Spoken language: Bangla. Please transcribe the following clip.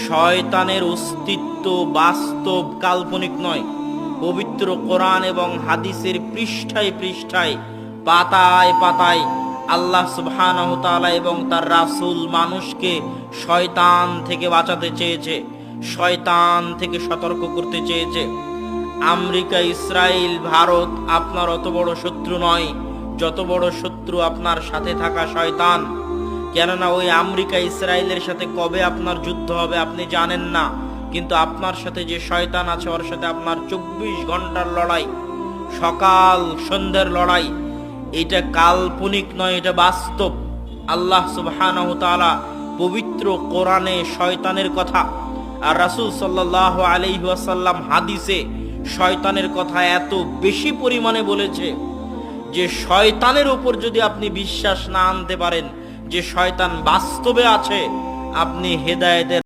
শয়তানের অস্তিত্ব বাস্তব, কাল্পনিক নয়। পবিত্র কোরআন এবং হাদিসের পৃষ্ঠায় পৃষ্ঠায়, পাতায় পাতায় আল্লাহ সুবহানাহু ওয়া তাআলা এবং তার রাসূল মানুষকে শয়তান থেকে বাঁচাতে চেয়েছে, শয়তান থেকে সতর্ক করতে চেয়েছে। আমেরিকা, ইসরায়েল, ভারত আপনার অত বড় শত্রু নয় যত বড় শত্রু আপনার সাথে থাকা শয়তান। কেননা ওই আমেরিকা ইসরায়েলের সাথে কবে আপনার যুদ্ধ হবে আপনি জানেন না, কিন্তু আপনার সাথে যে শয়তান আছে ওর সাথে আপনার 24 ঘন্টার লড়াই, সকাল সন্ধ্যার লড়াই। এটা কাল্পনিক নয়, এটা বাস্তব। আল্লাহ সুবহানাহু ওয়া তাআলা পবিত্র কোরআনে শয়তানের কথা আর রাসূল সাল্লাল্লাহু আলাইহি ওয়াসাল্লাম হাদিসে শয়তানের কথা এত বেশি পরিমাণে বলেছে যে শয়তানের উপর যদি আপনি বিশ্বাস না আনতে পারেন যে শয়তান বাস্তবে আছে, আপনি হেদায়েতের